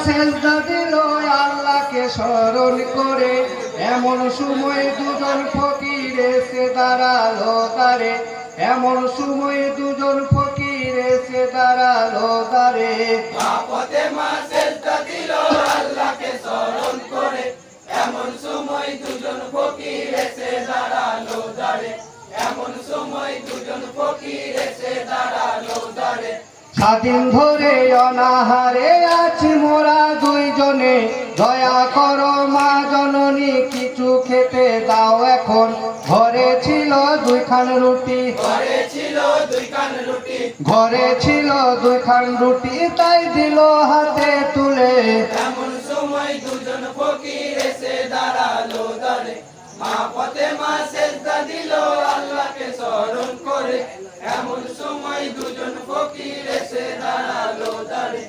সেজদা দিল আল্লাহকে স্মরণ করে, এমন সময় দুজন ফকির এসে দাঁড়ালো দ্বারে, এমন সময় দুজন ফকির এসে দাঁড়ালো দ্বারে। মা ফাতেমা সেজদা দিল আল্লাহকে স্মরণ করে, এমন সময় দুজন ফকির এসে দাঁড়ালো দ্বারে, এমন সময় দুজন ফকির এসে দাঁড়ালো দ্বারে। স্বাধীন ধরে অনাহারে আছি মোরা দুইজনে, দয়া করো মা জননী কিছু খেতে দাও এখন। ঘরে ছিল দুইখান রুটি, ঘরে ছিল দুইখান রুটি, ঘরে ছিল দুইখান রুটি, তাই দিল হাতে তুলে। এমন সময় দুজন ফকির এসে দাঁড়ালো দ্বারে। মা ফাতেমা সেজদা দিল আল্লাহকে স্মরণ করে, এমন সময় দুজন ফকির এসে দাঁড়ালো দ্বারে,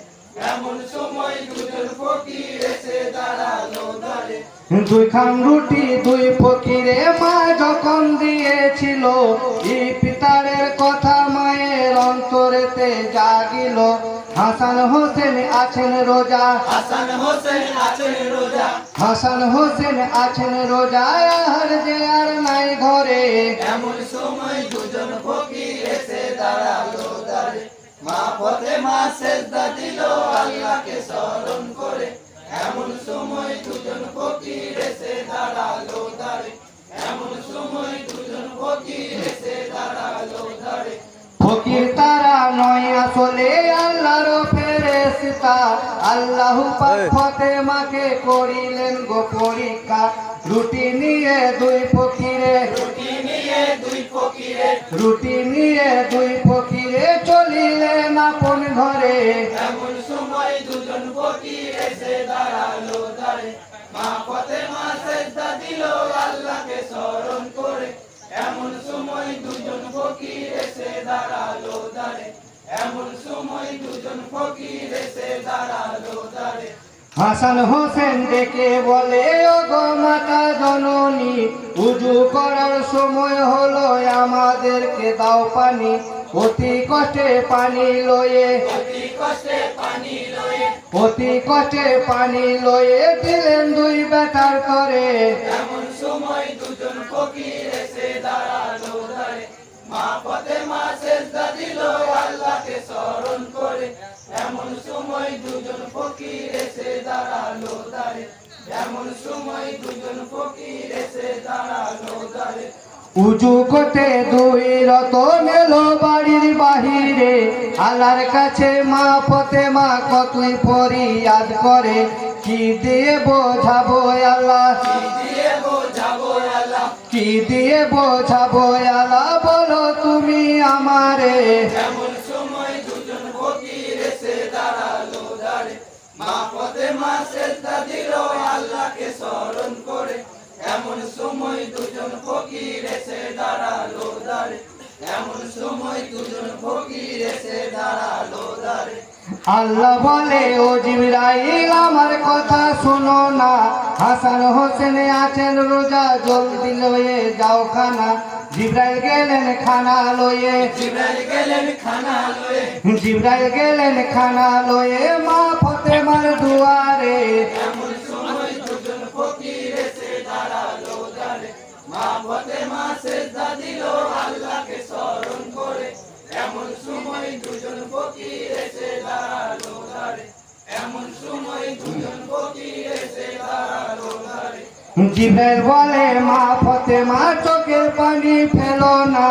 এমন সময় দুজন ফকির এসে দাঁড়ালো দ্বারে। দুইখান রুটি দুই ফকিরে মা যখন দিয়েছিল, পিতারের কথা মায়ের অন্তরেতে জাগিল। হাসান হোসেন আছেন রোজা, হাসান হোসেন আছেন রোজা, হাসান হোসেন আছেন রোজা, আর যে আর নাই ঘরে। এমন সময় দুজন ফকির এসে দাঁড়ালো দ্বারে। মা ফাতেমা সেজদা দিল আল্লাহকে স্মরণ করে, এমন সময় দুজন ফকির এসে দাঁড়ালো দ্বারে, এমন সময় দুজন ফকির এসে দাঁড়ালো দ্বারে। ফকির তারা নয় আসলে আল্লাহর ফেরেশতা, আল্লাহ পাক ফাতেমাকে করিলেন গো পরীক্ষা। রুটি নিয়ে দুই ফকিরে, রুটি নিয়ে দুই ফকিরে, রুটি নিয়ে দুই ফকিরে চলিলেন আপন ঘরে। এমন সময় দুজন ফকির এসে দাঁড়ালো দ্বারে। মা ফাতেমা সেজদা দিল আল্লাহকে স্মরণ করে, এমন সময় দুজন ফকির এসে দাঁড়ালো দ্বারে, এমন সময় দুজন ফকির এসে দাঁড়ালো দ্বারে। হাসান হোসেন ডেকে বলে, ও গো মাতা জননী, উজু করার সময় হলো, আমাদেরকে দাও পানি। অতি কষ্টে পানি লয়ে, অতি কষ্টে পানি লয়ে, অতি কষ্টে পানি লয়ে দিলেন দুই বেটার করে। এমন সময় দুজন ফকির এসে দাঁড়ালো দ্বারে। মা ফাতেমা সেজদা দিল আল্লাহকে স্মরণ করে, এমন সময় দুজন ফকির এসে দাঁড়ালো দ্বারে, এমন সময় দুজন ফকির এসে দাঁড়ালো দ্বারে। উজু করতে দুই রতন এলো বাড়ির বাহিরে, আল্লাহর কাছে মা ফাতেমা কতই ফরিয়াদ করে। কি দিয়ে বোঝাবো আল্লাহ, কি দিয়ে বোঝাবো আল্লাহ, কি দিয়ে বোঝাবো আল্লাহ, বলো তুমি আমারে। এমন সময় দুজন ফকির এসে দাঁড়ালো দ্বারে। মা ফাতেমা সেজদা দিল আল্লাহকে স্মরণ করে, এমন সময় দুজন ফকির এসে দাঁড়ালো দ্বারে, এমন সময় দুজন ফকির এসে দাঁড়ালো দ্বারে। আল্লাহ বলে, ও জিবরাইল আমার কথা শোনো না, হাসান হোসেন আছেন রোজা, জলদি লয়ে যাও খানা। জিবরাইল গেলেন খানা লয়ে, জিবরাইল গেলেন খানা লয়ে, জিবরাইল গেলেন খানা লয়ে মা ফাতেমার দুয়ারে। এমন সময় দুজন ফকির এসে দাঁড়ালো দ্বারে। মা ফাতেমা সেজদা দিল আল্লাহকে স্মরণ করে, এমন সময় দুজন ফকির এসে দাঁড়ালো দ্বারে, এমন সময় দুজন ফকির এসে দাঁড়ালো দ্বারে। জিবরাইল বলে, মা ফাতেমা চোখের পানি ফেলো না,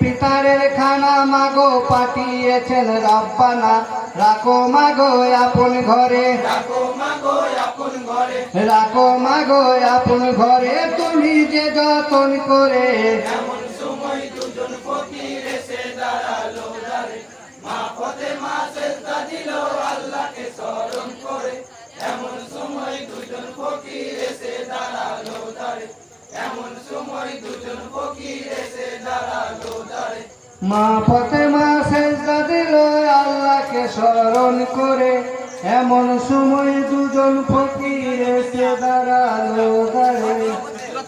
পিতারের খানা মাগো পাঠিয়েছেন রব্বানা। রাখো মাগো আপন ঘরে, রাখো মাগো আপন ঘরে, রাখো মাগো আপন ঘরে, তুমি যে যতন করে। এমন সময় দুজন ফকির এসে দাঁড়ালো দ্বারে। মা ফাতেমা সেজদা দিল আল্লাহকে স্মরণ করে, এমন সময় দুজন ফকির এসে দাঁড়ালো দ্বারে, এমন সময় দুজন ফকির এসে দাঁড়ালো দ্বারে। মা ফাতেমা সেজদা দিল আল্লাহকে স্মরণ করে, এমন সময় দুজন ফকির এসে দাঁড়ালো দ্বারে।